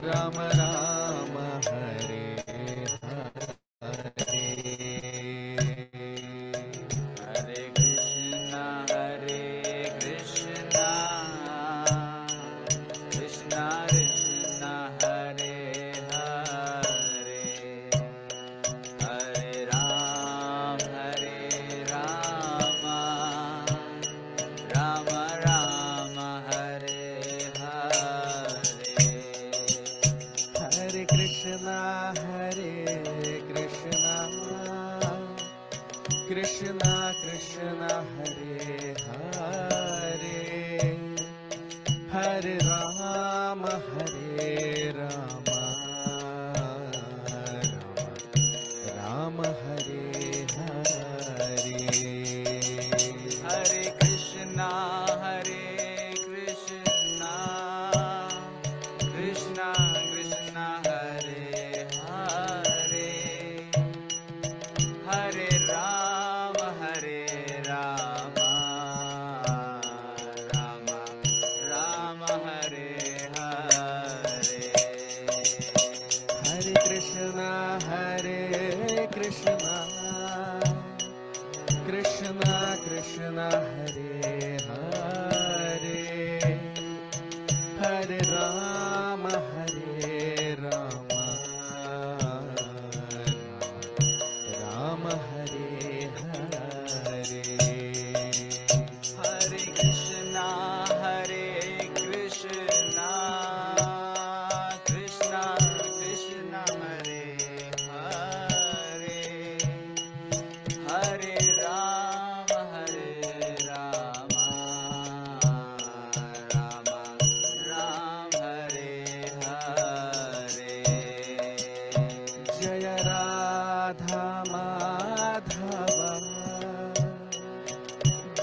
राम राम हरे हरे, हरे कृष्णा कृष्णा कृष्णा हरे हरे, हरे राम राम राम हरे हरे, हरे कृष्णा कृष्णा कृष्णा हरे हरे, हरे राम राम राम हरे हरे, हरे कृष्णा कृष्णा कृष्णा हरे हरे, हरे राम राम हरे हरे, हरे कृष्णा कृष्णा कृष्णा हरे हरे, हरे राम राम हरे हरे, हरे कृष्णा कृष्णा कृष्णा हरे हरे, हरे राम राम हरे हरे, जय राधा माधव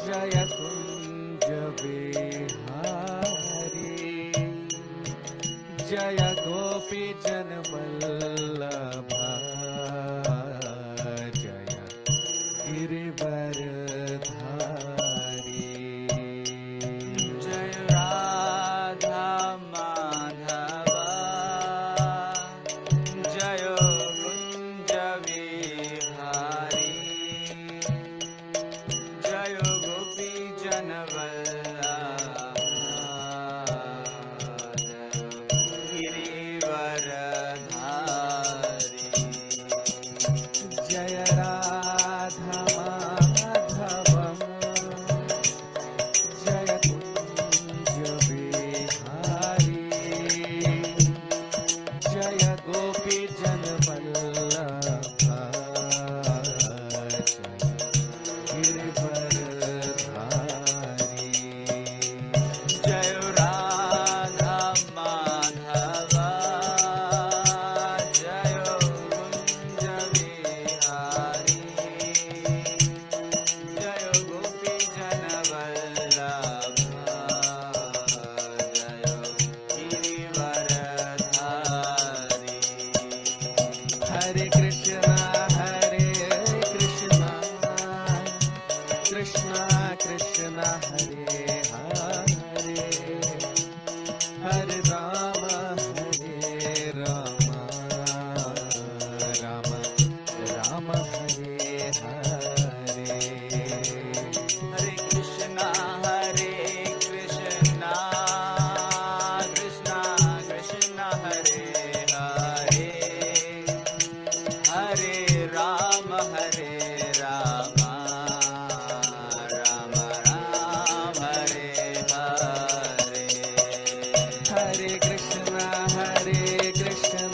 जय कुंज बिहारी, जय गोपी जन वल्लभ जय गिरिवरधारी, जय राधा माधव जय कुंज विहारी, जय गोपी जन वल्लभ गिरिवरधारी, जय राधा माधव जय कुंज बिहारी, जय गोपी जन वल्लभ गिरिवरधारी, जय राधा माधव जय कुंज विहारी, जय गोपी जन वल्लभ जय गिरिवरधारी, हरे कृष्णा कृष्णा कृष्णा हरे हरे, हरे राम राम राम हरे हरे, हरे कृष्णा कृष्णा कृष्णा हरे हरे, हरे राम राम हरे हरे, हरे कृष्णा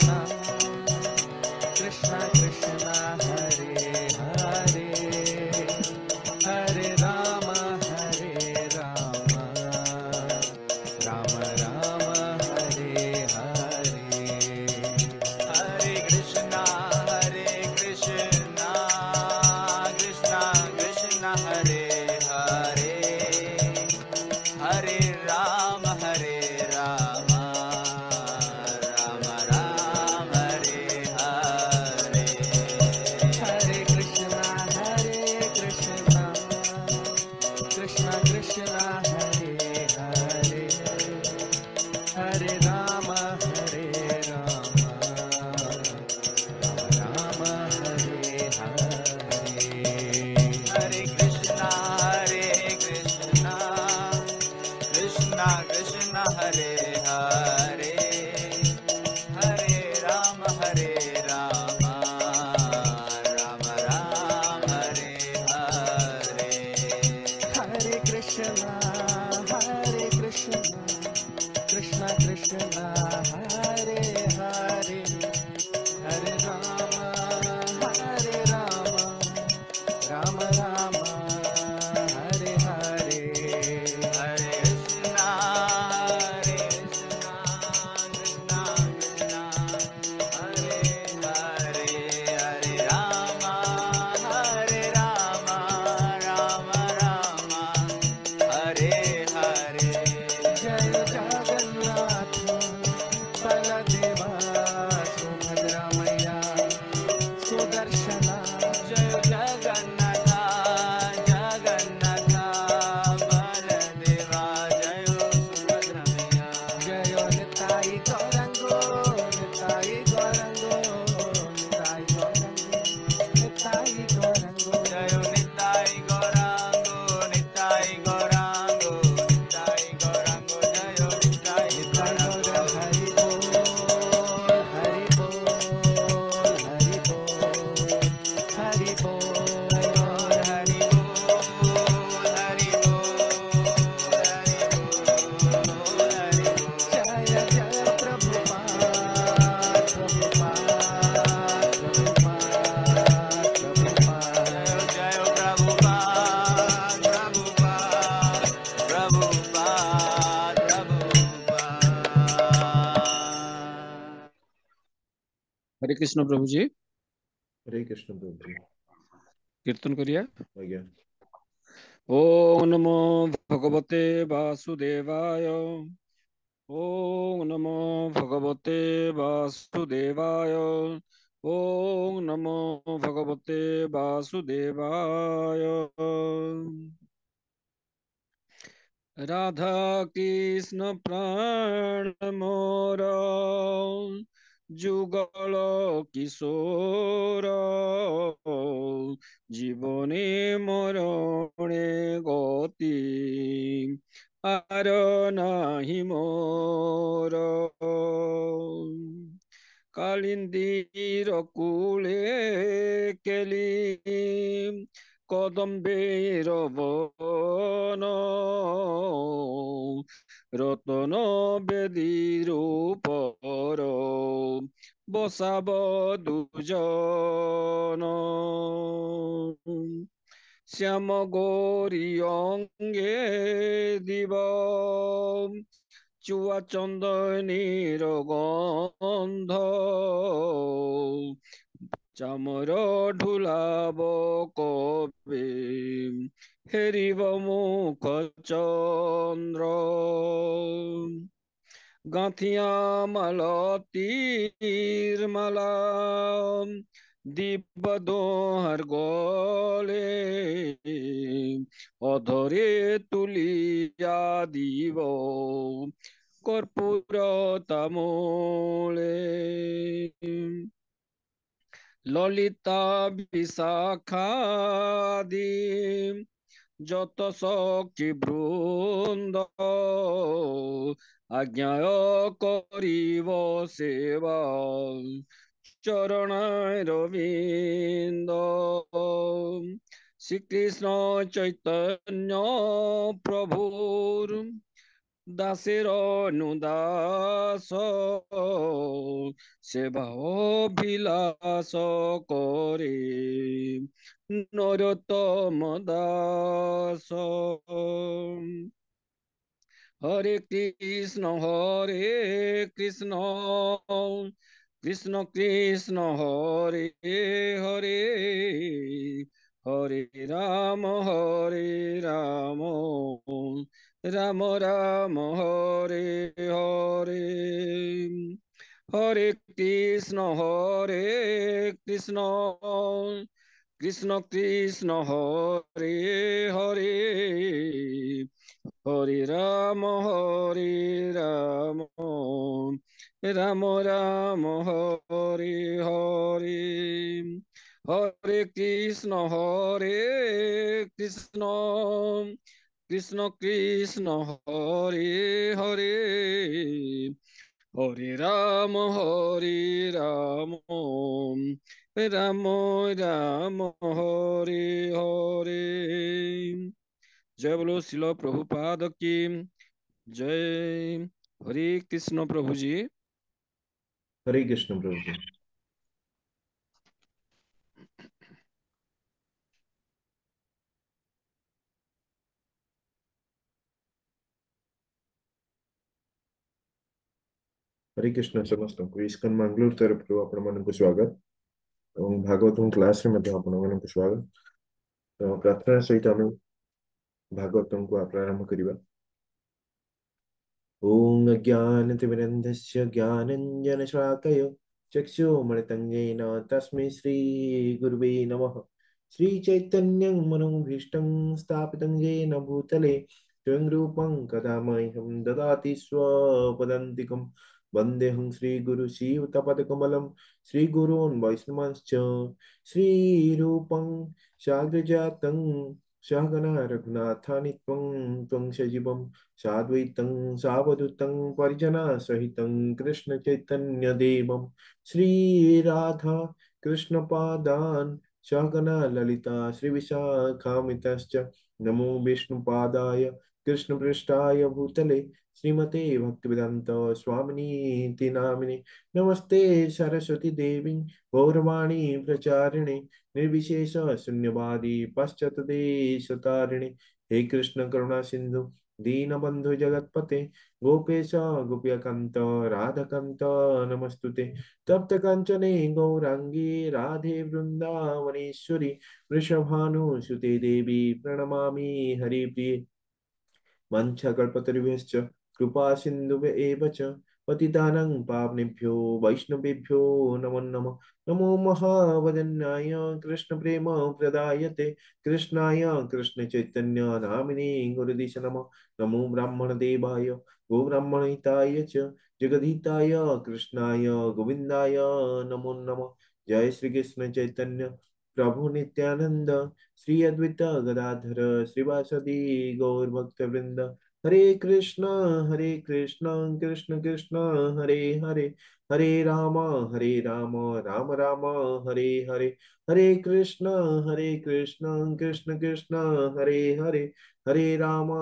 हरे कृष्ण प्रभु जी। हरे कृष्ण प्रभु जी। कीर्तन करिए। आज्ञा। ओम नमो भगवते वासुदेवाय। ओम नमो भगवते वासुदेवाय। ओम नमो भगवते वासुदेवाय। राधा कृष्ण प्राण मोर जुगल किशोर जीवने मरणे गति आर नाही मोर कालिंदीर कूले केली কদম্বের বন রতন বেদীর উপর বসাব দুজন শ্যাম গৌরী অঙ্গে দিব চুয়া চন্দনীর গন্ধ চামর ঢুলাব কবে হেরিব মুখ চন্দ্র গাঁথিয়া মালতীর মালা দিব দোহার গলে অধরে তুলিয়া দিব কর্পূর তামলে ললিতা বিশাখাদি যত সখী বৃন্দ আজ্ঞায় করিব সেবা চরণায় রবীন্দ শ্রীকৃষ্ণ চৈতন্য প্রভুর দাসের অনুদাস সেবা অভিলাষ করে নরোত্তম দাস হরে কৃষ্ণ কৃষ্ণ কৃষ্ণ হরে হরে হরে রাম রাম রাম হরে হরে হরে কৃষ্ণ কৃষ্ণ কৃষ্ণ হরে হরে হরে রাম রাম রাম হরে হরে হরে কৃষ্ণ কৃষ্ণ কৃষ্ণ কৃষ্ণ হরে হরে হরে রাম রাম রাম হরে হরে। जय बोलो शिल प्रभुपाद की जय। हरे कृष्ण प्रभु जी। हरे कृष्ण प्रभु जी। हरे कृष्ण समस्तଙ୍କୁ ଇସ୍କନ ମାଙ୍ଗଲୋର ତରଫରୁ ଆପଣମାନଙ୍କୁ ସ୍ୱାଗତ ଏବଂ ଭାଗବତମ କ୍ଲାସରେ ମଧ୍ୟ ଆପଣମାନଙ୍କୁ ସ୍ୱାଗତ। ତ ପ୍ରାର୍ଥନା ସହିତ ଆମେ ଭାଗବତମକୁ ପ୍ରାରମ୍ଭ କରିବା। ओम अज्ञानतिमिरन्धस्य ज्ञानञ्जनशलाकया चक्षुर्मणितञ्जेन तस्मै श्रीगुरुवे नमः। श्रीचैतन्यं मनोभीष्टं स्थापितं येन भूतले स्वयं रूपं कदा मह्यं ददाति स्वपदान्तिकं। वन्देऽहं श्रीगुरुशिवतपदकमलं श्रीगुरून् वैष्णवांश्च श्रीरूपं साग्रजातं सहगणा रघुनाथान्वितं त्वं सजीवं साद्वैतं सावधूतं परिजना सहितं कृष्ण चैतन्य देवं श्रीराधा कृष्णपादान् सहगणा ललिता श्रीविशाखामितश्च नमो विष्णुपादाय कृष्णपृष्ठाय भूतले श्रीमते भक्तिवेदांत स्वामिनीति नामिने। नमस्ते सरस्वती देवी गौरवाणी प्रचारिणे निर्विशेष शून्यवादी पाश्चात्यदेशतारिणे। हे कृष्ण करुणा सिंधु दीनबंधु जगतपते गोपेश गोप्यकांत राधकांत नमस्तुते तप्त कंचने गौरांगी राधे वृंदावनेश्वरी वृषभानुसुते देवी प्रणमामि हरिप्रिये वंशकल्पतरुभ्यश्च कृपा सिन्धुभ्य एव च पतितानं पावनेभ्यो वैष्णवेभ्यो नमो नमः नमो महावदन्याय कृष्ण प्रेम प्रदायते कृष्णाय कृष्ण चैतन्य नामिने गुरुदिश नमः नमो ब्राह्मण देवाय गो ब्राह्मणहिताय च जगद्हिताय कृष्णाय गोविन्दाय नमो नमः जय श्री कृष्ण चैतन्य प्रभु नित्यानंद श्री अद्वैत गदाधर श्रीवासदि गौर भक्त वृंद हरे कृष्ण कृष्ण कृष्ण हरे हरे हरे राम राम राम हरे हरे हरे कृष्ण कृष्ण कृष्ण हरे हरे हरे राम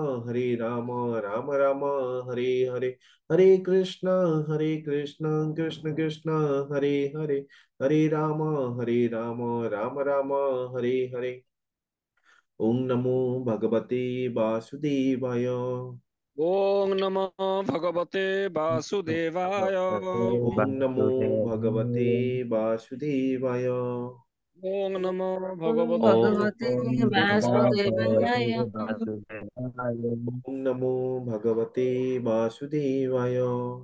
राम राम हरे हरे हरे कृष्ण कृष्ण कृष्ण हरे हरे हरे राम राम राम हरे हरे ओम नमो भगवते वासुदेवाय ओम नमो भगवते वासुदेवाय। ओम नमो भगवते वासुदेवाय ओम नमो ओम भगवते भगवते वासुदेवाय। ओम नमो भगवते वासुदेवाय ओम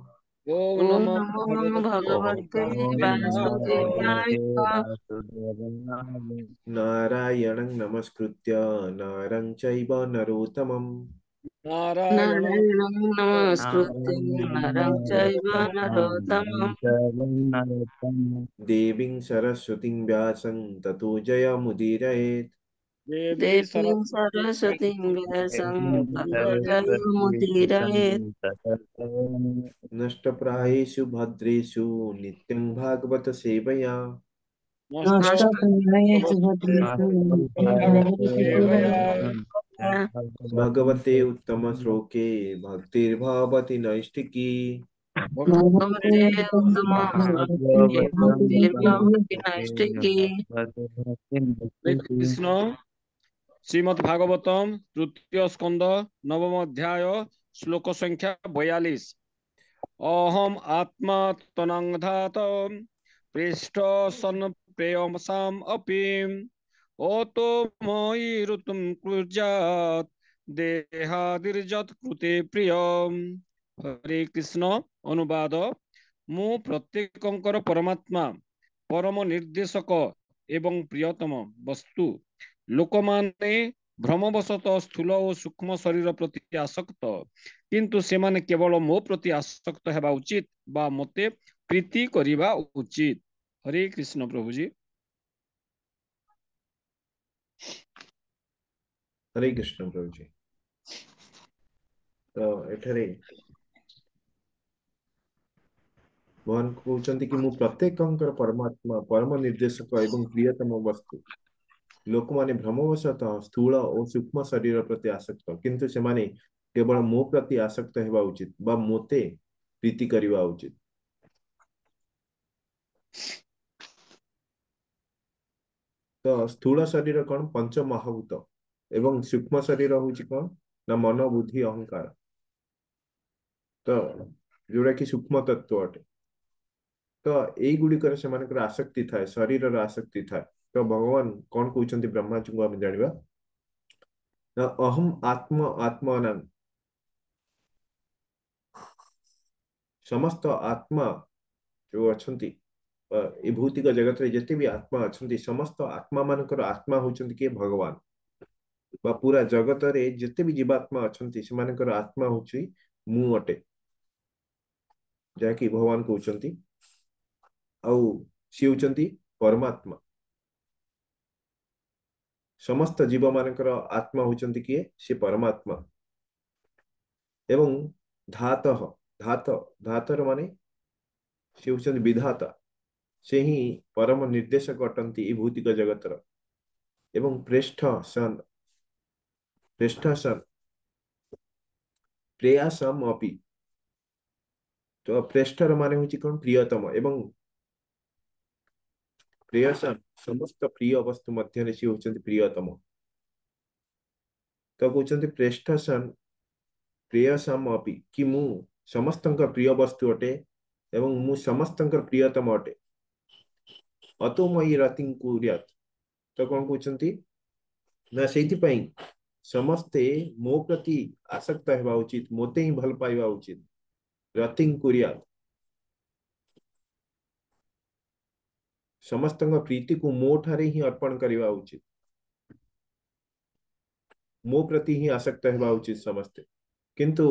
ओम नमो नमो भगवते भगवते वासुदेवाय। वासुदेवाय। नारायणं नमस्कृत्य नरं चैव नरोत्तमं नारायणं नारायणं नमस्कृत्य नरं चैव नरोत्तमं Narayana देवीं सरस्वतीं व्यासं ततो जयमुदीरयेत् देवी देवीं सरस्वती सरस्वतीं व्यासं ततो जयमुदीरये। जयमुदीरयेत्। नष्टप्रायेषु भद्रेषु नित्यं भागवत सेवया नष्टप्रायेषु नष्टप्रायेषु भद्रेषु भागवत सेवया भगवते उत्तमश्लोके भक्तिर्भवति नैष्टिकी भगवते उत्तमश्लोके भक्तिर्भवति नैष्टिकी। हरे कृष्ण। श्रीमद् भागवतम तृतीय स्कंद नवम अध्याय श्लोक संख्या 42। अहम आत्मा तनंगधात पृष्ठ सन प्रेयसाम अपि ओतो मयि ऋतुम कुर्यात् देहादिर्जत कृते प्रियम। हरे कृष्ण। अनुवाद। मु प्रत्येकଙ୍କର परमात्मा परम निर्देशक एवं प्रियतम वस्तु ଲୋକମାନେ ଭ୍ରମବଶତଃ ସ୍ଥୂଳ ଓ ସୂକ୍ଷ୍ମ ଶରୀର ପ୍ରତି ଆସକ୍ତ, କିନ୍ତୁ ସେମାନେ କେବଳ ମୋ ପ୍ରତି ଆସକ୍ତ ହେବା ଉଚିତ ବା ମୋତେ ପ୍ରୀତି କରିବା ଉଚିତ। ହରେ କୃଷ୍ଣ ପ୍ରଭୁଜୀ। हरे कृष्ण प्रभु जी। तो एठारे भगवान कहते कि मु प्रत्येकଙ୍କର परमात्मा परम निर्देशक एवं प्रियतम वस्तु ଲୋକମାନେ ଭ୍ରମବଶତଃ ସ୍ଥୂଳ ଓ ସୂକ୍ଷ୍ମ ଶରୀର ପ୍ରତି ଆସକ୍ତ କିନ୍ତୁ ସେମାନେ କେବଳ ମୋ ପ୍ରତି ଆସକ୍ତ ହେବା ଉଚିତ ବା ମୋତେ ପ୍ରୀତି କରିବା ଉଚିତ। ତ ସ୍ଥୂଳ ଶରୀର କଣ ପଞ୍ଚ ମହାଭୂତ ଏବଂ ସୂକ୍ଷ୍ମ ଶରୀର ହଉଛି କଣ ନା ମନ ବୁଦ୍ଧି ଅହଙ୍କାର। ତ ଯୋଉଟା କି ସୂକ୍ଷ୍ମ ତତ୍ଵ ଅଟେ। ତ ଏଇଗୁଡିକରେ ସେମାନଙ୍କର ଆସକ୍ତି ଥାଏ, ଶରୀରର ଆସକ୍ତି ଥାଏ। ତ ଭଗବାନ କଣ କହୁଛନ୍ତି ବ୍ରହ୍ମାଜୀଙ୍କୁ ଆମେ ଜାଣିବା ନା ଅହମ୍ ଆତ୍ମ ଆତ୍ମାନାଂ ସମସ୍ତ ଆତ୍ମା ଯୋଉ ଅଛନ୍ତି ଏ ଭୌତିକ ଜଗତରେ ଯେତେ ବି ଆତ୍ମା ଅଛନ୍ତି ସମସ୍ତ ଆତ୍ମା ମାନଙ୍କର ଆତ୍ମା ହଉଛନ୍ତି କିଏ ଭଗବାନ ବା ପୁରା ଜଗତରେ ଯେତେ ବି ଜୀବାତ୍ମା ଅଛନ୍ତି ସେମାନଙ୍କର ଆତ୍ମା ହଉଛି ମୁଁ ଅଟେ ଯାହାକି ଭଗବାନ କହୁଛନ୍ତି। ଆଉ ସିଏ ହଉଛନ୍ତି ପରମାତ୍ମା। ସମସ୍ତ ଜୀବ ମାନଙ୍କର ଆତ୍ମା ହଉଛନ୍ତି କିଏ ସେ ପରମାତ୍ମା। ଏବଂ ଧାତଃ ଧାତର ମାନେ ସେ ହଉଛନ୍ତି ବିଧାତା। ସେ ହିଁ ପରମ ନିର୍ଦ୍ଦେଶକ ଅଟନ୍ତି ଏ ଭୌତିକ ଜଗତର। ଏବଂ ପ୍ରେଷ୍ଠ ସନ୍ ପ୍ରେୟାସମ୍ ଅପି। ତ ପ୍ରେଷ୍ଠର ମାନେ ହଉଛି କଣ ପ୍ରିୟତମ ଏବଂ ପ୍ରେୟସନ୍ ସମସ୍ତ ପ୍ରିୟ ବସ୍ତୁ ମଧ୍ୟରେ ସିଏ ହଉଛନ୍ତି ପ୍ରିୟତମ। ତ କହୁଛନ୍ତି ପ୍ରେଷ୍ଠ ସନ୍ प्रियसम अपि कि मु समस्तंकर प्रिय वस्तु अटे एवं मु समस्तंकर प्रियतम अटे अतो मयि रतिं कुर्यात् तो कौन कहते ना से समस्ते मो प्रति आसक्त हेबा उचित मोते ही भल पाइबा उचित रतिं कुर्यात् समस्त प्रीति को मो ठारे ही अर्पण करवा उचित मो प्रति ही आसक्त हेबा उचित समस्ते किंतु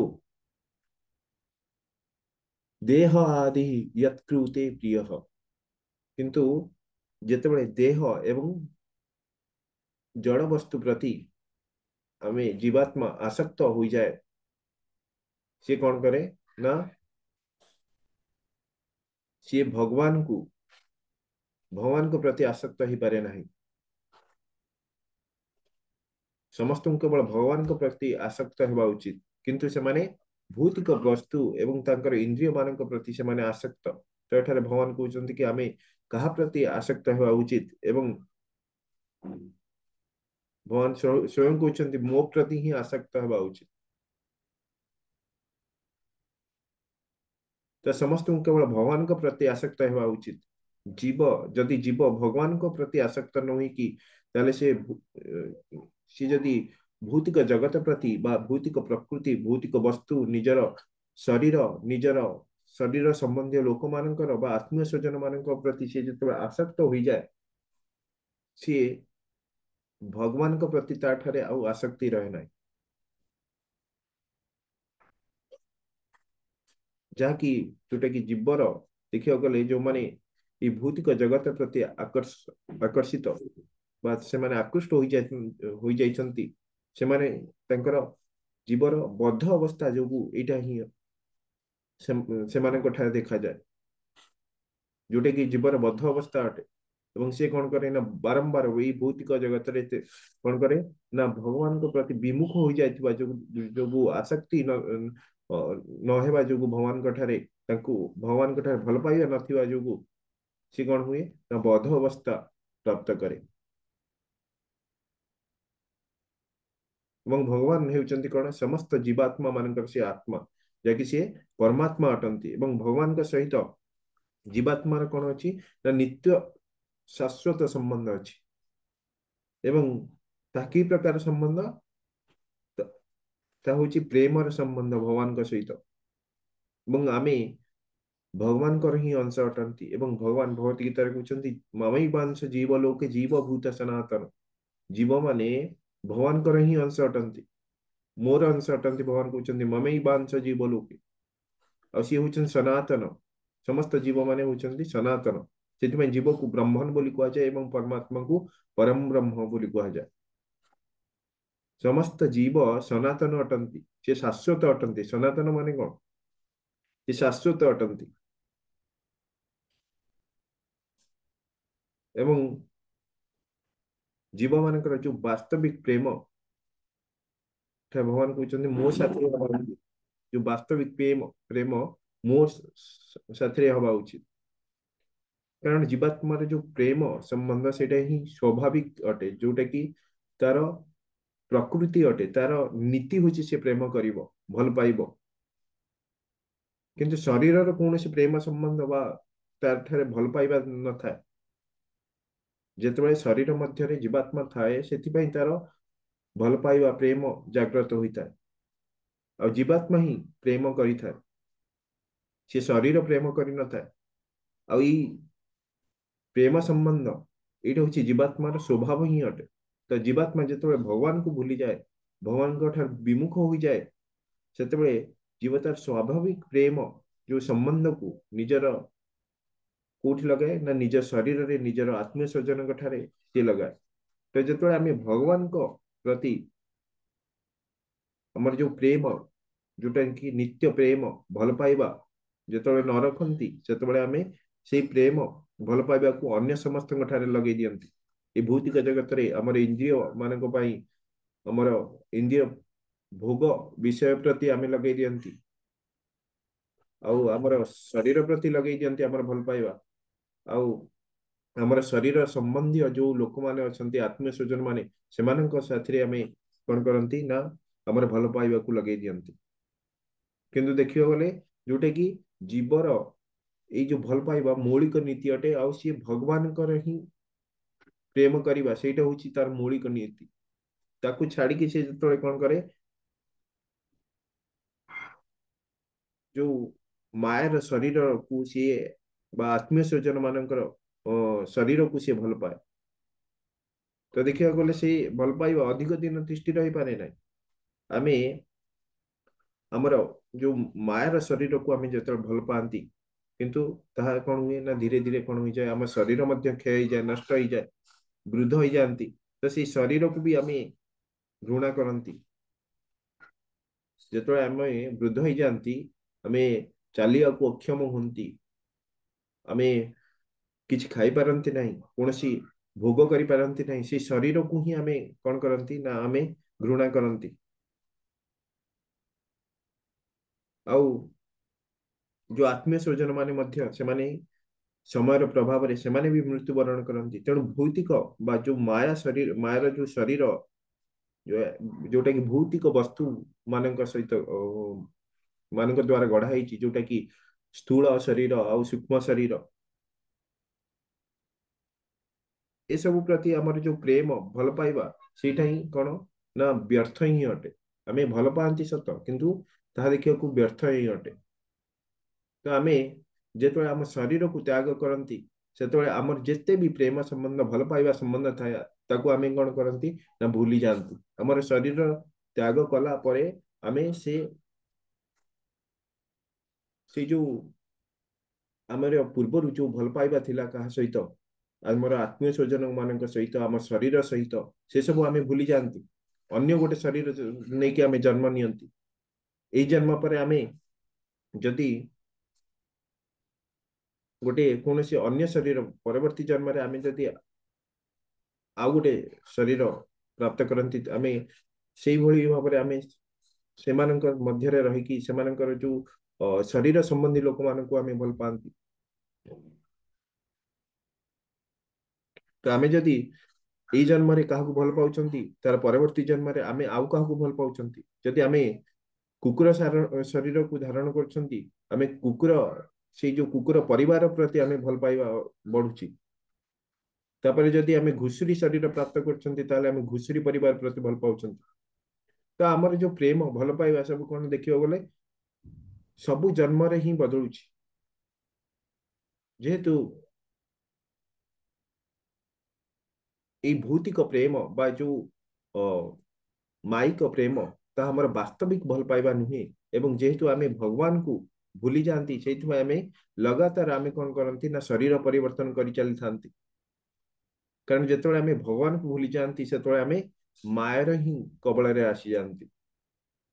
देह आदि यत्कृते प्रिय किंतु जेतेबेले देह एवं जड़ वस्तु प्रति आमे जीवात्मा आसक्त हो जाए सी कौन करे ना सी भगवान को प्रति आसक्त ही पारे नहीं समस्त केवल भगवान को प्रति आसक्त हेबा उचित किंतु से माने भौतिक वस्तु एवं तांकर इंद्रिय मान प्रति से माने आसक्त तो एठारे भगवान कहते कि आमे कहा प्रति आसक्त हेबा उचित एवं भगवान स्वयं कहते मो प्रति ही आसक्त हेबा उचित तो समस्त केवल भगवान को प्रति आसक्त हेबा उचित जीव जदि जीव भगवान को प्रति आसक्त न हुई कि ताले से जदि भौतिक जगत प्रति बा भौतिक प्रकृति भौतिक वस्तु निजर शरीर संबंधी लोक मानकर बा आत्मीय स्वजन मान प्रति से जो आसक्त हो जाए सी भगवान को प्रति ताठारे आउ आसक्ति रहे ना जहाँकि जोटा कि जीवर देखा गले जो माने ये भौतिक जगत प्रति आकर्षित बा से माने आकृष्ट हो जाइछंती से माने तंकर जीवर बद्ध अवस्था जो एटा ही से माने कोठा देखा जाए जोटे कि जीवर बद्ध अवस्था अटे एवं से कौन करे ना बारंबार वही भौतिक जगत रे कौन करे ना भगवान को प्रति विमुख हो जाइथिबा जो आसक्ति न हेबा जो भगवान कठारे भगवान कठारे भल पाइबा नथिबा जो से कौन हुए ना बद्ध अवस्था प्राप्त करे एवं भगवान हेउचंती कौन समस्त जीवात्मा मानकर से आत्मा जैकि से परमात्मा अटंती एवं भगवान का सहित जीवात्मा कौन अच्छी ना नित्य शाश्वत संबंध अच्छी एवं ताकि प्रकार संबंध हूँ प्रेमर संबंध भगवान का सहित एवं आमे भगवान कर ही अंश अटंती एवं भगवान भगवत गीता कहते ममई वांश जीव लोके जीव भूत सनातन जीव माने भगवान कर ही अंश अटंती मोर अंश अटंती भगवान कहते ममई वांश जीव लोके आ सी हूँ सनातन समस्त जीव माने होचंती सनातन से जीव को ब्रह्मण बोली कह जाए एवं परमात्मा को परम ब्रह्म बोली कह जाए समस्त जीव सनातन अटंती से शाश्वत अटंती सनातन माने कौन से शाश्वत अटंती एवं जीव मानकर जो वास्तविक प्रेम भगवान कहते मो साथी जो वास्तविक प्रेम मो साथी हवा उचित कारण जीवात्मार जो प्रेम संबंध से ही स्वाभाविक अटे जोटा कि तार प्रकृति अटे तार नीति हूँ से प्रेम करिवो भल पाइबो किंतु शरीर कौन से प्रेम संबंध बा तार ठारे भल पाइबा न थाए जेतेबेले शरीर मध्य जीवात्मा थाए सेथिपई तार भल पाइबा प्रेम जागृत होता है और जीवात्मा ही प्रेम करिथाए से शरीर प्रेम करि न थाए आ प्रेम संबंध ये हूँ जीवात्मार स्वभाव ही अटे तो जीवात्मा जिते भगवान को भूली जाए भगवान को विमुख हो जाए से जीव तार स्वाभाविक प्रेम जो संबंध को निजर कौटी लगाए ना निज शरीर रे निजर आत्मीय स्वजन सी लगाए तो जो आम भगवान को प्रति आमर जो प्रेम जोटा कि नित्य प्रेम भल पाइबा जो न रखती से आम से प्रेम भल पाइबा को अन्य समस्त लगे दियंती ये भौतिक जगत रे आमर इंद्रिय मानक आमर इंद्रिय भोग विषय प्रति आम लगे दियंती आमर शरीर प्रति लगे दियंती आमर भल पाइबा आमर शरीर संबंधी जो लोक माने अछंती आत्मीय स्वजन माने सेमानक साथी आम कौन करती ना आमर भल पाइबा को लगे दियंती କିନ୍ତୁ ଦେଖିବାକୁ ଗଲେ ଯୋଉଟା କି ଜୀବର ଏଇ ଯୋଉ ଭଲ ପାଇବା ମୌଳିକ ନୀତି ଅଟେ, ଆଉ ସିଏ ଭଗବାନଙ୍କର ହିଁ ପ୍ରେମ କରିବା ସେଇଟା ହଉଛି ତାର ମୌଳିକ ନୀତି। ତାକୁ ଛାଡିକି ସେ ଯେତେବେଳେ କଣ କରେ, ଯୋଉ ମାୟାର ଶରୀରକୁ ସିଏ ବା ଆତ୍ମୀୟ ସ୍ୱଜନ ମାନଙ୍କର ଶରୀରକୁ ସିଏ ଭଲ ପାଏ, ତ ଦେଖିବାକୁ ଗଲେ ସେଇ ଭଲ ପାଇବା ଅଧିକ ଦିନ ତିଷ୍ଠି ରହିପାରେ ନାହିଁ। ଆମେ ଆମର ଯୋଉ ମାୟାର ଶରୀରକୁ ଆମେ ଯେତେବେଳେ ଭଲ ପାଆନ୍ତି, କିନ୍ତୁ ତାହା କଣ ହୁଏ ନା ଧୀରେ ଧୀରେ କଣ ହୋଇଯାଏ, ଆମ ଶରୀର ମଧ୍ୟ କ୍ଷୟ ହେଇଯାଏ, ନଷ୍ଟ ହେଇଯାଏ, ବୃଦ୍ଧ ହେଇଯାଆନ୍ତି। ତ ସେଇ ଶରୀରକୁ ବି ଆମେ ଘୃଣା କରନ୍ତି। ଯେତେବେଳେ ଆମେ ବୃଦ୍ଧ ହେଇଯାଆନ୍ତି, ଆମେ ଚାଲିବାକୁ ଅକ୍ଷମ ହୁଅନ୍ତି, ଆମେ କିଛି ଖାଇପାରନ୍ତି ନାହିଁ, କୌଣସି ଭୋଗ କରିପାରନ୍ତି ନାହିଁ, ସେଇ ଶରୀରକୁ ହିଁ ଆମେ କଣ କରନ୍ତି ନା ଆମେ ଘୃଣା କରନ୍ତି। ଆଉ ଯୋଉ ଆତ୍ମୀୟ ସ୍ୱଜନ ମାନେ ମଧ୍ୟ ସେମାନେ ସମୟର ପ୍ରଭାବରେ ସେମାନେ ବି ମୃତ୍ୟୁବରଣ କରନ୍ତି। ତେଣୁ ଭୌତିକ ବା ଯୋଉ ମାୟା ଶରୀର, ମାୟାର ଯୋଉ ଶରୀର ଯୋଉଟା କି ଭୌତିକ ବସ୍ତୁ ମାନଙ୍କ ସହିତ ମାନଙ୍କ ଦ୍ଵାରା ଗଢା ହେଇଛି, ଯୋଉଟା କି ସ୍ଥୂଳ ଶରୀର ଆଉ ସୂକ୍ଷ୍ମ ଶରୀର, ଏସବୁ ପ୍ରତି ଆମର ଯୋଉ ପ୍ରେମ ଭଲ ପାଇବା ସେଇଟା ହିଁ କଣ ନା ବ୍ୟର୍ଥ ହିଁ ଅଟେ। ଆମେ ଭଲ ପାଆନ୍ତି ସତ, କିନ୍ତୁ ତାହା ଦେଖିବାକୁ ବ୍ୟର୍ଥ ହିଁ ଅଟେ। ତ ଆମେ ଯେତେବେଳେ ଆମ ଶରୀରକୁ ତ୍ୟାଗ କରନ୍ତି, ସେତେବେଳେ ଆମର ଯେତେ ବି ପ୍ରେମ ସମ୍ବନ୍ଧ ଭଲ ପାଇବା ସମ୍ବନ୍ଧ ଥାଏ, ତାକୁ ଆମେ କଣ କରନ୍ତି ନା ଭୁଲି ଯାଆନ୍ତି। ଆମର ଶରୀର ତ୍ୟାଗ କଲା ପରେ ଆମେ ସେ ଯୋଉ ଆମର ପୂର୍ବରୁ ଯୋଉ ଭଲ ପାଇବା ଥିଲା କାହା ସହିତ, ଆମର ଆତ୍ମୀୟ ସ୍ୱଜନ ମାନଙ୍କ ସହିତ, ଆମ ଶରୀର ସହିତ, ସେ ସବୁ ଆମେ ଭୁଲି ଯାଆନ୍ତି। ଅନ୍ୟ ଗୋଟେ ଶରୀର ନେଇକି ଆମେ ଜନ୍ମ ନିଅନ୍ତି। ଏଇ ଜନ୍ମ ପରେ ଆମେ ଯଦି ଗୋଟେ କୌଣସି ଅନ୍ୟ ଶରୀର, ପରବର୍ତ୍ତୀ ଜନ୍ମରେ ଆମେ ଯଦି ଆଉ ଗୋଟେ ଶରୀର ପ୍ରାପ୍ତ କରନ୍ତି, ଆମେ ସେଇଭଳି ଭାବରେ ଆମେ ସେମାନଙ୍କ ମଧ୍ୟରେ ରହିକି ସେମାନଙ୍କର ଯୋଉ ଶରୀର ସମ୍ବନ୍ଧୀ ଲୋକମାନଙ୍କୁ ଆମେ ଭଲ ପାଆନ୍ତି। ତ ଆମେ ଯଦି ଏଇ ଜନ୍ମରେ କାହାକୁ ଭଲ ପାଉଛନ୍ତି, ତାର ପରବର୍ତ୍ତୀ ଜନ୍ମରେ ଆମେ ଆଉ କାହାକୁ ଭଲ ପାଉଛନ୍ତି। ଯଦି ଆମେ କୁକୁର ଶରୀରକୁ ଧାରଣ କରୁଛନ୍ତି, ଆମେ କୁକୁର, ସେଇ ଯୋଉ କୁକୁର ପରିବାର ପ୍ରତି ଆମେ ଭଲ ପାଇବା ବଢୁଛି। ତାପରେ ଯଦି ଆମେ ଘୁଷୁରୀ ଶରୀର ପ୍ରାପ୍ତ କରୁଛନ୍ତି, ତାହେଲେ ଆମେ ଘୁଷୁରୀ ପରିବାର ପ୍ରତି ଭଲ ପାଉଛନ୍ତି। ତ ଆମର ଯୋଉ ପ୍ରେମ ଭଲ ପାଇବା ସବୁ କଣ ଦେଖିବାକୁ ଗଲେ ସବୁ ଜନ୍ମରେ ହିଁ ବଦଳୁଛି। ଯେହେତୁ ଏଇ ଭୌତିକ ପ୍ରେମ ବା ଯୋଉ ମାଇକ ପ୍ରେମ, ତାହା ଆମର ବାସ୍ତବିକ ଭଲ ପାଇବା ନୁହେଁ। ଏବଂ ଯେହେତୁ ଆମେ ଭଗବାନଙ୍କୁ ଭୁଲି ଯାଆନ୍ତି, ସେଇଥିପାଇଁ ଆମେ ଲଗାତାର ଆମେ କଣ କରନ୍ତି ନା ଶରୀର ପରିବର୍ତ୍ତନ କରି ଚାଲିଥାନ୍ତି। କାରଣ ଯେତେବେଳେ ଆମେ ଭଗବାନଙ୍କୁ ଭୁଲି ଯାଆନ୍ତି, ସେତେବେଳେ ଆମେ ମାୟାର ହିଁ କବଳରେ ଆସିଯାଆନ୍ତି।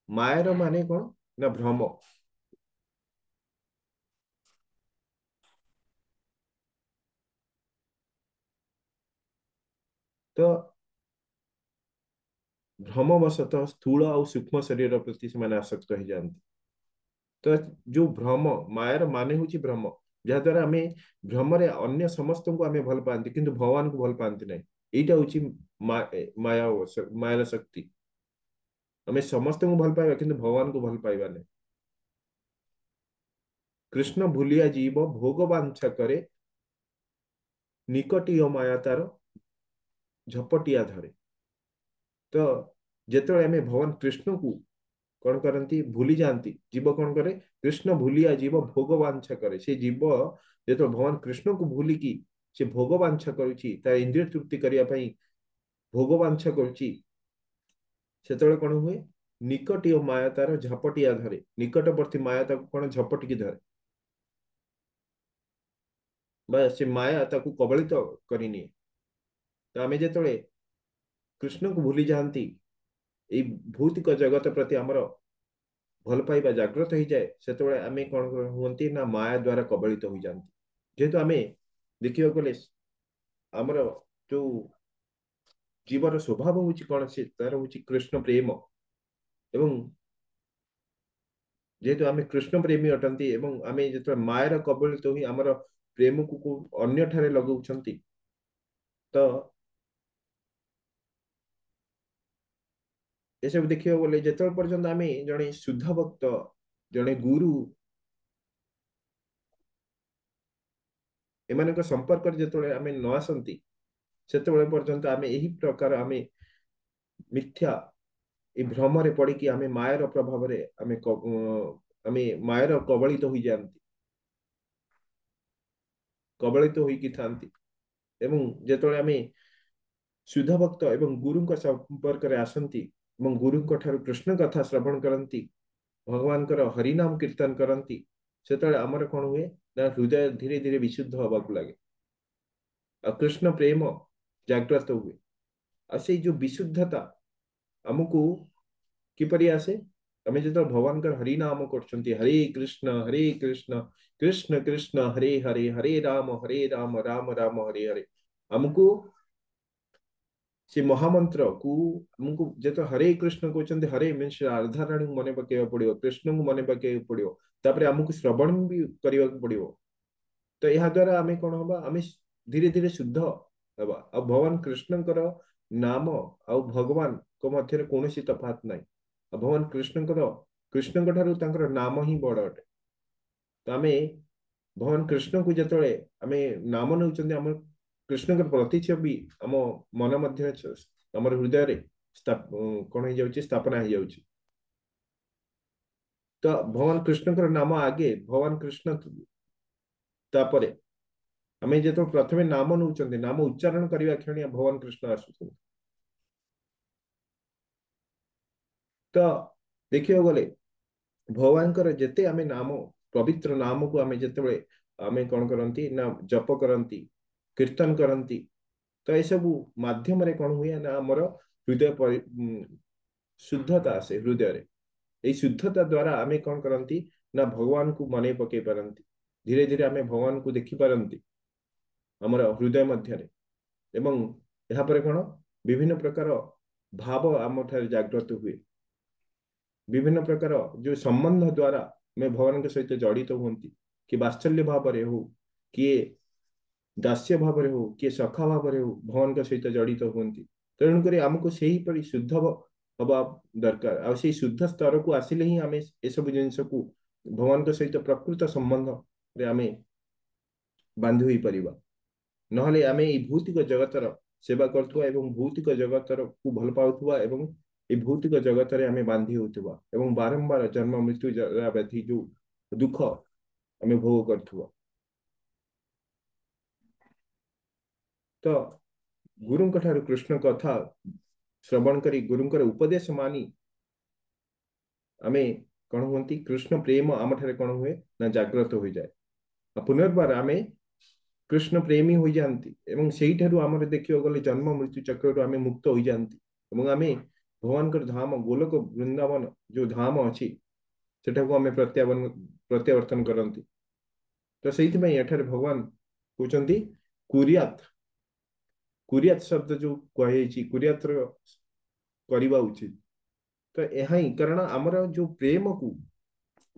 ମାୟାର ମାନେ କଣ ନା ଭ୍ରମ। ତ ଭ୍ରମବଶତଃ ସ୍ଥୂଳ ଆଉ ସୂକ୍ଷ୍ମ ଶରୀର ପ୍ରତି ସେମାନେ ଆସକ୍ତ ହେଇଯାଆନ୍ତି। ତ ଯୋଉ ଭ୍ରମ, ମାୟାର ମାନେ ହଉଛି ଭ୍ରମ, ଯାହାଦ୍ୱାରା ଆମେ ଭ୍ରମରେ ଅନ୍ୟ ସମସ୍ତଙ୍କୁ ଆମେ ଭଲ ପାଆନ୍ତି, କିନ୍ତୁ ଭଗବାନଙ୍କୁ ଭଲ ପାଆନ୍ତି ନାହିଁ। ଏଇଟା ହଉଛି ମାୟାର ଶକ୍ତି। ଆମେ ସମସ୍ତଙ୍କୁ ଭଲ ପାଇବା, କିନ୍ତୁ ଭଗବାନଙ୍କୁ ଭଲ ପାଇବା ନାହିଁ। କୃଷ୍ଣ ଭୁଲିଆ ଜୀବ ଭୋଗ ବାଞ୍ଛା କରେ, ନିକଟିୟ ମାୟା ତାର ଝପଟିଆ ଧରେ। ତ ଯେତେବେଳେ ଆମେ ଭଗବାନ କୃଷ୍ଣକୁ କଣ କରନ୍ତି ଭୁଲି ଯାଆନ୍ତି, ଜୀବ କଣ କରେ, କୃଷ୍ଣ ଭୁଲିଆ ଜୀବ ଭୋଗ ବାଞ୍ଛା କରେ। ସେ ଜୀବ ଯେତେବେଳେ ଭଗବାନ କୃଷ୍ଣକୁ ଭୁଲିକି ସେ ଭୋଗ ବାଞ୍ଛା କରୁଛି, ତା ଇନ୍ଦ୍ରିୟ ତୃପ୍ତି କରିବା ପାଇଁ ଭୋଗ ବାଞ୍ଛା କରୁଛି, ସେତେବେଳେ କଣ ହୁଏ, ନିକଟୀୟ ମାୟା ତାର ଝପଟିଆ ଧରେ। ନିକଟବର୍ତ୍ତୀ ମାୟା ତାକୁ କଣ ଝପଟିକି ଧରେ, ବା ସେ ମାୟା ତାକୁ କବଳିତ କରିନିଏ। ତ ଆମେ ଯେତେବେଳେ କୃଷ୍ଣକୁ ଭୁଲି ଯାଆନ୍ତି, ଏଇ ଭୌତିକ ଜଗତ ପ୍ରତି ଆମର ଭଲ ପାଇବା ଜାଗ୍ରତ ହେଇଯାଏ, ସେତେବେଳେ ଆମେ କଣ ହୁଅନ୍ତି ନା ମାୟା ଦ୍ଵାରା କବଳିତ ହୋଇଯାଆନ୍ତି। ଯେହେତୁ ଆମେ ଦେଖିବାକୁ ଗଲେ ଆମର ଯୋଉ ଜୀବର ସ୍ୱଭାବ ହଉଛି କଣ, ସେ ତାର ହଉଛି କୃଷ୍ଣ ପ୍ରେମ। ଏବଂ ଯେହେତୁ ଆମେ କୃଷ୍ଣ ପ୍ରେମୀ ଅଟନ୍ତି, ଏବଂ ଆମେ ଯେତେବେଳେ ମାୟାର କବଳିତ ହୋଇ ଆମର ପ୍ରେମକୁ ଅନ୍ୟ ଠାରେ ଲଗାଉଛନ୍ତି, ତ ଏସବୁ ଦେଖିବାକୁ ଗଲେ ଯେତେବେଳେ ପର୍ଯ୍ୟନ୍ତ ଆମେ ଜଣେ ଶୁଦ୍ଧ ଭକ୍ତ जड़े गुरु एमान संपर्क जो आम न आसती से पर्यंत आम यही प्रकार आम मिथ्या ये भ्रम पड़ी कि आम मायर प्रभाव आम आम मायर कबलित हो जाती कबलित होकी थांती एवं जेतोले आम शुद्ध भक्त एवं गुरु संपर्क में आसती गुरु कृष्ण कथा श्रवण करती भगवान हरिनाम कीर्तन करती से आमर कौन हुए ना हृदय धीरे धीरे विशुद्ध हवाक लगे कृष्ण प्रेम जागृत हुए से जो विशुद्धता आमको किपरि आसे आम जो भगवान हरिनाम कर हरे कृष्ण कृष्ण कृष्ण हरे हरे हरे राम राम राम हरे हरे आमको से महामंत्र को हमको जो हरे कृष्ण कहते हरे मीन्स राधा रानी को मन पकड़ पड़ो कृष्ण को मन पकड़ पड़ो तापर आमको श्रवण भी करने पड़ो तो यह द्वारा आम कौन हम आम धीरे धीरे शुद्ध हवा आ भगवान कृष्णकर नाम आ भगवान को मध्य कौन तफात ना भगवान कृष्ण नाम ही बड़ अटे तो आम भगवान कृष्ण को जो आम नाम नौ कृष्ण के प्रतिच्छवि आम मन मध्य आम हृदय कौन हो स्थापना हो जाउछि तो भगवान कृष्ण नाम आगे भगवान कृष्ण तापर आम जो प्रथम नाम नौ नाम उच्चारण करने क्षण भगवान कृष्ण आसुच्च तो देखिए गले भगवान जिते आम नाम पवित्र नाम को आम जो आम कौन करती ना जप करती कीर्तन करती तो यह सब माध्यम कौन हुए ना आमर हृदय शुद्धता आसे हृदय यही शुद्धता द्वारा आम कौन करती ना भगवान को मन पकई पारती धीरे धीरे आम भगवान को देखी पारती आमर हृदय मध्य एवं यापर कौन विभिन्न प्रकार भाव आम जागृत हुए विभिन्न प्रकार जो संबंध द्वारा मैं भगवान के सहित जड़ित होती कि वात्सल्य भाव हो किए दास्य भाव हो किए सखा भाव हो भगवान के सहित जड़ित होती तेणुक आमको से ही शुद्ध हवा दरकार आ शुद्ध स्तर को आसिले ही आम सब जिनस को भगवान के सहित प्रकृत संबंध आम बांधि हो पार ना आम ये भौतिक जगतर सेवा करुवा भौतिक जगतर को भल पाउथुवा एवं ये भौतिक जगत आम बांधि होता एवं बारंबार जन्म मृत्यु जरा व्याधि जो दुख आम भोग करुवा तो गुरु कृष्ण कथा श्रवण करी गुरुंकर उपदेश मानी आम कौन होती कृष्ण प्रेम आम ठारे कौन हुए ना जागृत हो जाए पुनर्बार आम कृष्ण प्रेमी हो जाती एवं से आम देखा गले जन्म मृत्यु चक्र आम मुक्त हो जाती आम भगवान धाम गोलोक वृंदावन जो धाम अच्छी सेटा को आम प्रत्यावर्तन करती तो से भगवान कहते कुरियात कुरियात शब्द जो कही कुरियात करवा उचित तो यह ही कारण आमर जो प्रेम को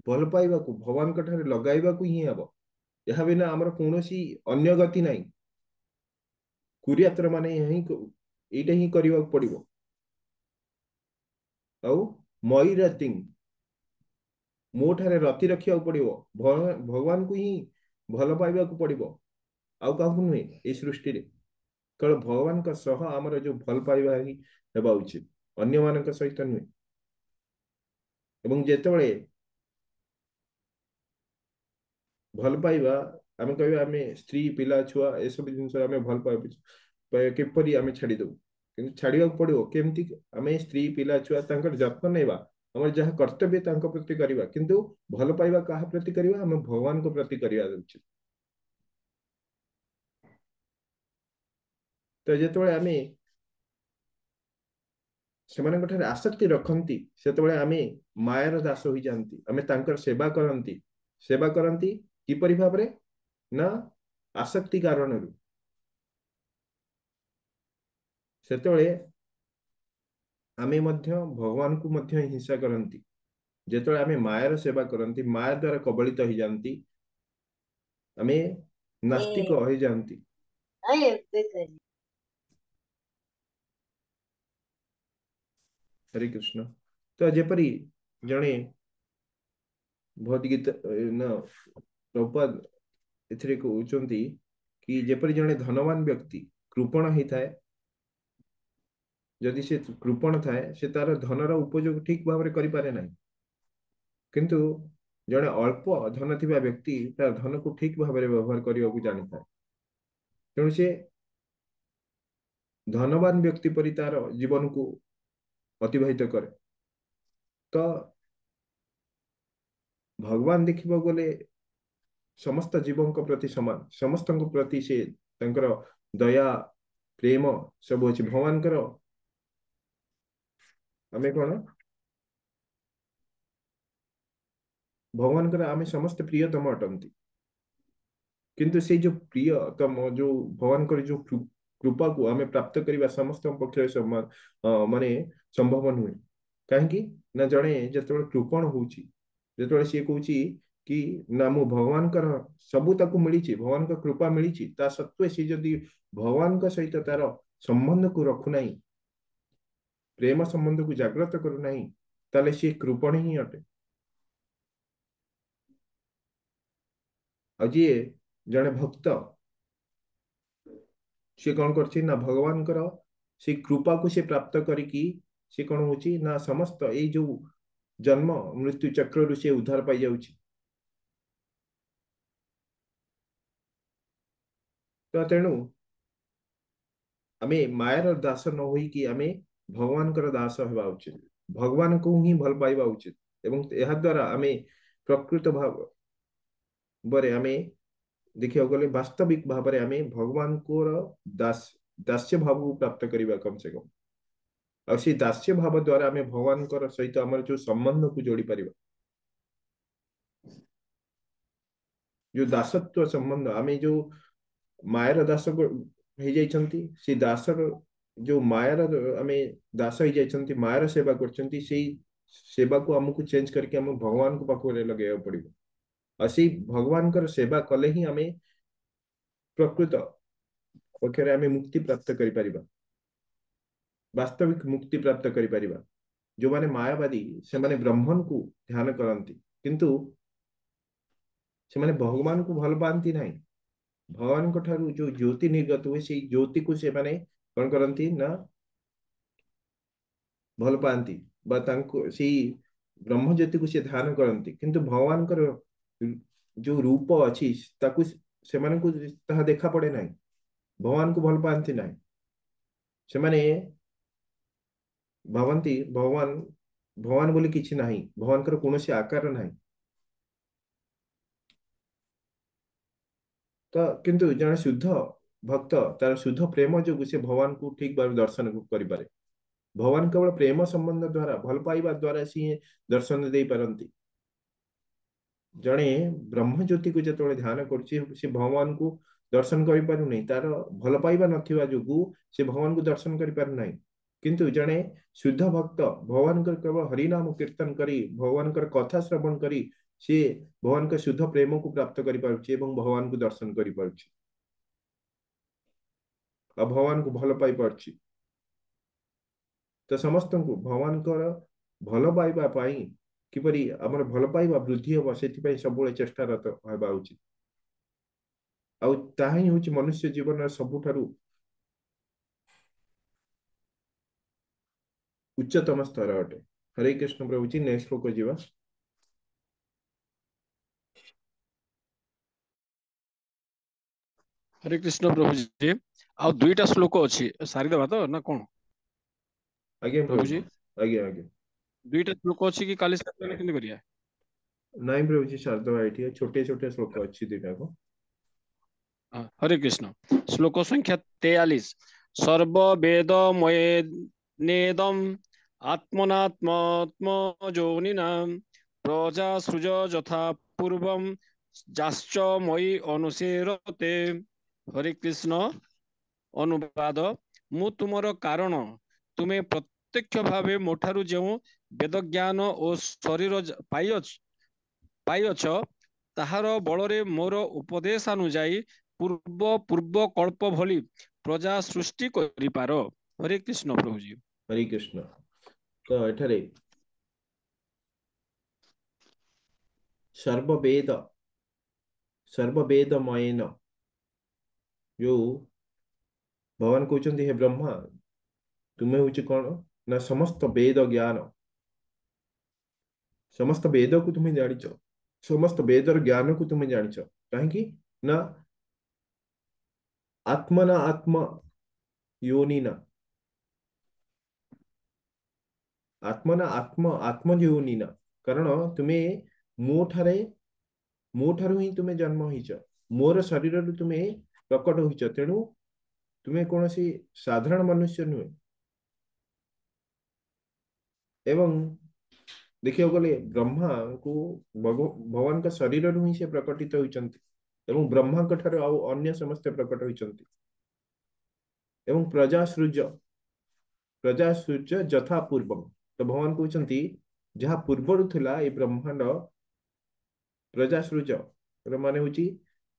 भल पाइबा को भगवान लगाइबा को ही हम यह बिना आमर कौन अन्य गति ना कुरियात्र माने यही ही करने पड़ो मई रति मो ठारे रति रखा पड़ो भगवान को ही भल पाइबा को पड़ो आउ क्या नुहे ये सृष्टि केवल भगवान का सह आमर जो भल पाइबा ही हेबा उचित अन्य मान सहित नुहे एवं जेतबेले भल पाइबा आम कह आम स्त्री पिला छुआ ये सब जिन भल पाइबा किपरि आम छाड़ीदेव कि छाड़ा पड़ो केमती आम स्त्री पिला छुआ जत्न नेबा आम जहाँ कर्तव्य प्रति करवा किंतु भल पाइबा क्या प्रति करवा आम भगवान को प्रति करवा उचित तो जिते आम से आसक्ति रखती से आम मायर दास हो जाती आम सेवा करती किपरि भाव ना आसक्ति कारण से आमे भगवान को हिंसा करती जो आम मायर सेवा करती माया द्वारा कबलित हो जाती आम नास्तिक हो जाती हरे कृष्ण तो जेपरी जड़े भगवद गीता ना प्रभुपाद एथिरे कहउचंती कि जेपरि जने धनवान व्यक्ति कृपण होता जदि से कृपण थाए से तार धनर उपयोग ठीक भाव करि पारे नाही किंतु जने अल्प धन थिबा व्यक्ति तार धन को ठीक भाव व्यवहार करिया को जानि थाए तेणु से धनवान व्यक्ति परि तार जीवन को अतिबाहित करे तो भगवान देखिबा गले समस्त जीवों प्रति समान समस्त प्रति से तंकर दया प्रेम सब अच्छी भगवान कर आमे कौन भगवान कर आमे समस्त प्रियतम अटंती किंतु से जो प्रियतम जो भगवान कर जो कृपा को आमे प्राप्त करबा समस्त पक्ष समान माने संभव नुहे कहीं ना जड़े जो कृपण होची जो सी कहूँ कि ना मु भगवान कर सबू ताकू मिली भगवान का कृपा मिली ता सत्वे सी जदि भगवान का सहित तार संबंध को रखु नहीं प्रेम संबंध को जागृत करू नहीं ताले सी कृपण ही अटे आज ये जड़े भक्त सी कौन कर ना भगवान कर से कृपा को से प्राप्त करिकी से कौन होची ना समस्त ये जो जन्म मृत्यु चक्र रु से उद्धार पाई जाउची तो तेणु आमे मायर दास न होई कि आमे भगवान कर दास हेबा उचित भगवान को ही भल पाइबा उचित एवं यह द्वारा आमे प्रकृत भाव बरे आमे देखिया गले वास्तविक भाव रे आमे भगवान को दास दास्य भाव को प्राप्त करिबा कम से कम और से दास्य भाव द्वारा आमे भगवान कर सहित हमर जो संबंध को जोड़ी परिबा जो दासत्व संबंध आमे जो मायर दास हो जाइछंती से दासर जो मायर आमे दास हो जाइछंती मायर सेवा करछंती सेई सेवा को हमको चेंज करके हम भगवान को पाखरे लगाया पड़िबो असी भगवान कर सेवा कले ही हमें प्रकृत पक्षरे हमें मुक्ति प्राप्त करि परिबा वास्तविक मुक्ति प्राप्त करि परिबा जो माने मायावादी से माने ब्रह्मन को ध्यान करंती किंतु से माने भगवान को भल पांती नहीं भगवान को ठारू जो ज्योति निर्गत हुए से ज्योति को से माने कौन करंती ना भल पांती बा तांको से ब्रह्म ज्योति को से ध्यान करंती किंतु भगवान कर जो रूप अच्छी ताकू से माने को ताहा देखा पड़े नहीं भगवान को भल पांती नहीं से माने भावंती भगवान भगवान बोली किछि नहीं भगवान कर कौन आकार नहीं तो किंतु जन शुद्ध भक्त तार शुद्ध प्रेम जो से भगवान को ठीक भाव दर्शन करि पारे भगवान केवल प्रेम संबंध द्वारा भल पाइबा द्वारा सी दर्शन दे पारंती जड़े ब्रह्म ज्योति को जो ध्यान कर भगवान को दर्शन कर पारु नहीं तार भल पाइबा नथिबा जोगु से भगवान को दर्शन कर पारु नहीं किंतु जड़े शुद्ध भक्त भगवान कर केवल हरिनाम कीर्तन करी भगवान कर कथा श्रवण करी से भगवान का शुद्ध प्रेम को प्राप्त करि पारुछि एवं भगवान को दर्शन करि पारुछि आ भगवान को भल पाई पारुछि तो समस्त को भगवान कर भल पाइबा पाई किपरि हमर भल पाइबा वृद्धि हो से सब चेष्टारत होगा उचित आ ताही होछि मनुष्य जीवन सबुठारु उच्चतम स्तर अटे हरे कृष्ण प्रभु जी नेक्स्ट श्लोक जीवा हरे कृष्ण प्रभु जी आ दुईटा श्लोक अछि सारी दबा तो ना कोन आगे प्रभु जी आगे आगे दुईटा श्लोक अछि कि काली सारी केंद करिया नहीं प्रभु जी शारदा आईटी छोटे छोटे श्लोक अच्छी दिटा को हरे कृष्ण श्लोक संख्या 43 सर्व वेद मयेनेदम आत्मनात्मात्म जोनिना प्रजा सृज यथा पूर्वम जाश्च मयि अनुसेरते हरे कृष्ण अनुवाद मु तुमर कारण तुमे प्रत्यक्ष भावे मोठारु जो वेद ज्ञान और शरीर पाइछ ताहार बलरे मोर उपदेश अनुजाई पूर्व पूर्व कल्प भली प्रजा सृष्टि करि पार हरे कृष्ण प्रभु जी हरे कृष्ण तो एठारे सर्ववेद सर्ववेदमयेन जो भगवान कहते हे ब्रह्मा तुम्हें हूँ कौन ना समस्त वेद ज्ञान समस्त वेद को तुम्हें जानिच समस्त वेदर ज्ञान को तुम्हें जानिच कहीं ना आत्मना आत्म योनिना आत्मना आत्म आत्मयोनिना कारण तुम्हें मो ठारे मो ठारू ही तुम्हें जन्म होइच मोर शरीर रु तुम्हें प्रकट होइच तेणु तुम्हें कौन सी साधारण मनुष्य नुहे एवं देखिए गले ब्रह्मा को भगवान का शरीर रु ही से प्रकटित होइचंती एवं ब्रह्मा को ठारे आउ अन्य समस्त प्रकट होइचंती एवं प्रजा सूर्य यथा पूर्वम तो भगवान कहते जहाँ पूर्वर थिला ए ब्रह्मांड प्रजा सृज माने होची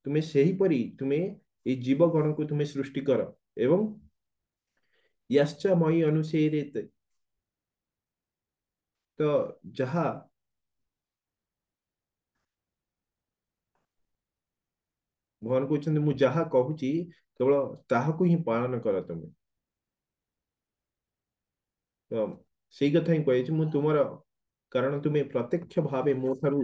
तुम्हें सही परी तुम्हें ए जीव गण को तुम्हें सृष्टि कर एवं यश्च मयि अनुसेरेत तो जहाँ भगवान कहते मु जहाँ कहूची केवल ताहाकु ही पालन कर तुम्हें तो सेई कथा ही कहे मु तुमर कारण तुम्हें प्रत्यक्ष भावे मो ठारू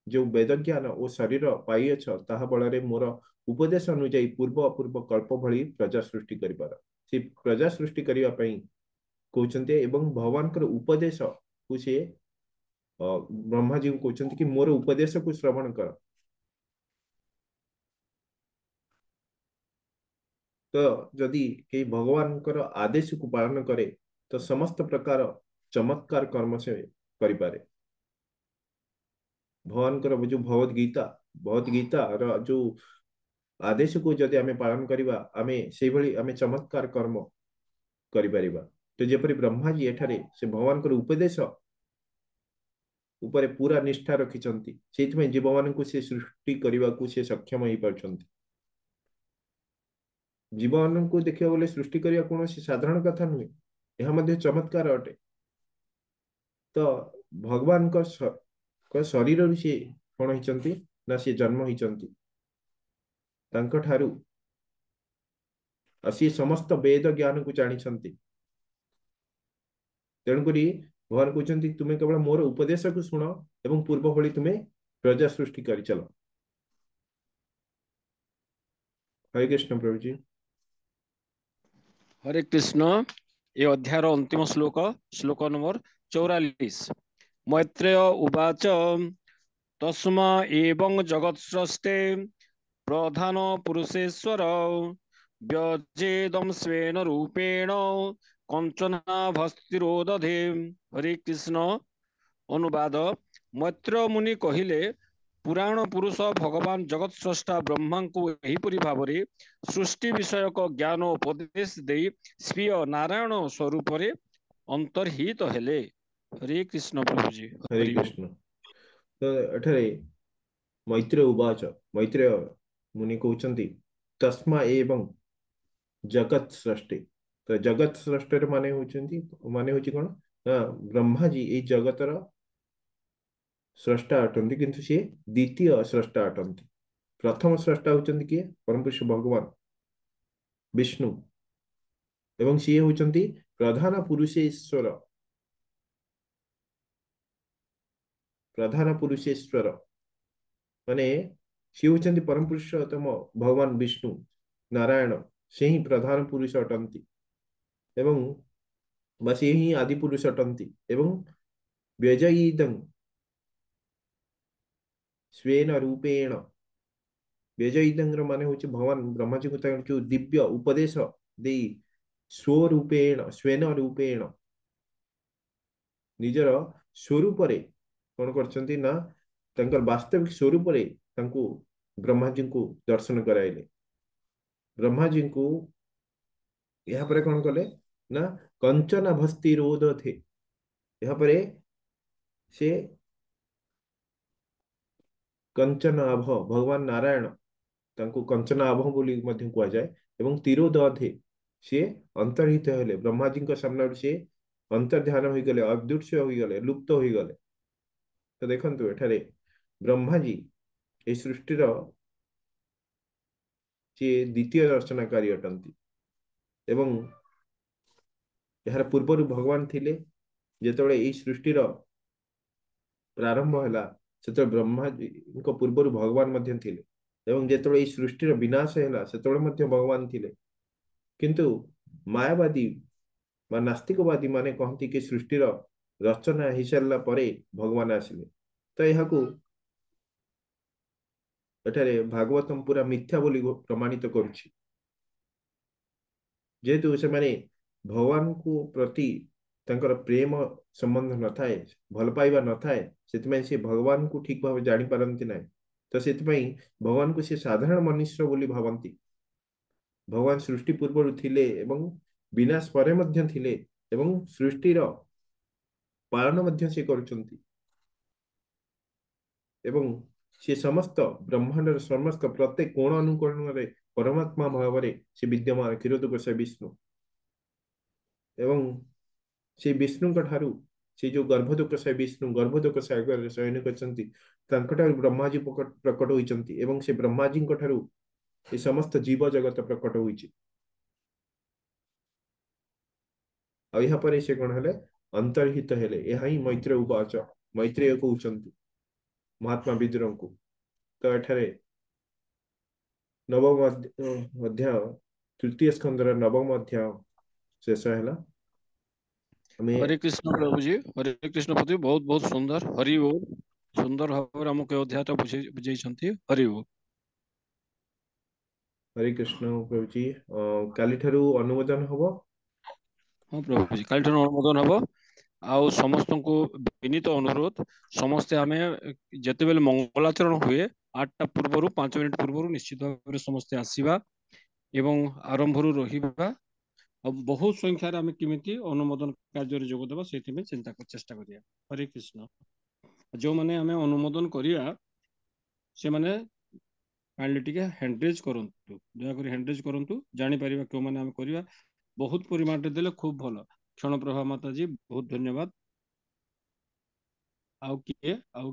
जो वेद ज्ञान और शरीर पाइछ ताहा बଳରେ मोर उपदेश अनुଯାୟୀ पूर्व अपूर्व कल्प भଳି प्रजा सृष्टि करिपार से प्रजा सृष्टि करिवा पई कहउचंते एवं भगवानकर उपदेश को से ब्रह्मा जी को कहउचंते कि मोर उपदेश को श्रवण कर तो जदि के भगवानकर आदेश को पालन करे तो समस्त प्रकार चमत्कार कर्म से करिपारे भगवानकर जो भगवत गीता रो जो आदेश को जदि आमे पालन करिबा आमे सेई भली आमे चमत्कार कर्म करि परिबा तो जेपरि ब्रह्मा जी एठारे से भगवानकर उपदेश उपरे पूरा निष्ठा रखिचंती सेति जीव माननकु से सृष्टि करिबा को से सक्षम होई परछंती जीव माननकु देखिया बोले सृष्टि करिया कोनो से साधारण कथा नुहे यह मध्य चमत्कार अटे तो भगवान का शरीर रु से कौन होइचंती ना से जन्म होइचंती तांको ठारू असी समस्त वेद ज्ञान को जानिछंती तेणुकरी भगवान कहते तुम्हें केवल मोर उपदेश को शुण एवं पूर्व भली तुम्हें प्रजा सृष्टि कर चल हरे कृष्ण प्रभु जी हरे कृष्ण ये अध्यायर अंतिम श्लोक श्लोक नंबर 44 मैत्रेय उवाच तस्मा एवं जगत्सृष्टे प्रधान पुरुषेश्वर व्यजेदं स्वेन रूपेण कंचनाभस्तिरोदधे हरे कृष्ण अनुवाद मैत्र मुनि कहिले पुराण पुरुष भगवान जगत स्रष्टा ब्रह्मा को एहिपरि भावरे सृष्टि विषयक ज्ञान उपदेश दे स्वीय नारायण स्वरूप रे अंतर्हित हेले हरे कृष्ण प्रभु जी हरे कृष्ण तो एठारे मैत्रेय उवाच मैत्रेय मुनि कहउचंती तस्मा एवं जगत सृष्टि तो जगत सृष्टि माने होची कोन ब्रह्मा जी ए जगतर स्रष्टा अटंती किंतु से द्वितीय स्रष्टा अटंती प्रथम स्रष्टा होचंती किए परम पुरुष भगवान विष्णु एवं सी होचंती प्रधान पुरुषेश्वर माने सी होचंती परम पुरुषोत्तम भगवान विष्णु नारायण से ही प्रधान पुरुष अटंती एवं बस ही आदि पुरुष अटंती एवं व्यजयीदं स्वेन रूपेण व्यजयीदंग्र माने होचे भगवान ब्रह्मा जी को जो दिव्य उपदेश दे स्वरूपेण स्वेन रूपेण निजर स्वरूप रे कोन करछंती ना तंकर वास्तविक स्वरूप रे तंको ब्रह्मा जी को दर्शन कराइले ब्रह्मा जी को यहाँ पर कौन कले ना कंचन भस्ति रोध थे यहाँ पर से कंचन आभ भगवान नारायण तांको कंचन आभ बोली मध्य कुआ जाए एवं तिरोदधे से अंतर्हित हेले ब्रह्मा जी के सामने से अंतर्ध्यान हो गले अदृश्य हो गले लुप्त हो गले तो देखंतु एठारे ब्रह्माजी ए सृष्टिर जे द्वितीय रचनाकारी अटंती एवं यार पूर्वर भगवान थिले जेतबेले एई सृष्टिर प्रारंभ होला सेतबेले ब्रह्माजी को पूर्वर भगवान मध्य थिले एवं जेतबेले एई सृष्टिर विनाश होला सेतबेले मध्य भगवान थिले किंतु मायावादी बा नास्तिकवादी माने कहती कि सृष्टिर रचना हो सारा परे भगवान आसिले तो यह एठारे भागवतम पूरा मिथ्या बोली प्रमाणित करुछि जेहेतु से माने भगवान को प्रति तांकर प्रेम संबंध न थाए भल पाइबा न थाए सेतिमै से भगवान को ठीक भाव जानि पारंती नै तो सेतिमै भगवान को से साधारण मनुष्य बोली भावंती भगवान सृष्टि पूर्व थिले एवं विनाश परे मध्य थिले एवं सृष्टिर पालन मध्य से करुचंती एवं से समस्त ब्रह्मांडर समस्त प्रत्येक कोण अनुकोण रे परमात्मा भाव से विद्यमान क्षीरोदक से विष्णु एवं से विष्णु ठारू से जो गर्भदोक से विष्णु गर्भदोक से आगर शयन करछंती तांकठारू ब्रह्माजी प्रकट होइचंती एवं से ब्रह्माजी ठारू ये समस्त जीव जगत प्रकट होइछि आ यहाँ पर से कौन हेले अंतर्हित हेले यह ही मैत्रेय उवाच मैत्रेय कहउचंती महात्मा विदुर को तो एठारे नवम अध्याय तृतीय स्कंदर नवम अध्याय शेष है हरे कृष्ण प्रभु जी हरे कृष्ण प्रभु बहुत बहुत सुंदर हरि बोल सुंदर भाव हमको अध्याय बुझे हरि बोल हरे कृष्ण प्रभु जी काली ठारू अनुमोदन हबो हाँ प्रभु जी काली ठारू अनुमोदन हबो आउ समस्त को विनीत अनुरोध समस्ते आमे जते बेले मंगलाचरण हुए 8टा पूर्व 5 मिनिट पूर्व निश्चित भाव समस्ते आसीबा एवं आरंभ रु रहिबा बहुत संख्यार आमे किमिति अनुमोदन कार्य जोग देबा सेति में चिंता कर चेष्टा करिया हरे कृष्ण जो माने आमे अनुमोदन करिया से माने काइंडली टिके हैंडरेज करंतु दया करी हैंडरेज करंतु जानि परिबा क्यों माने आमे करिया बहुत परिमाण रे देले खूब भलो क्षण प्रभा माता जी बहुत धन्यवाद आउ किए आउ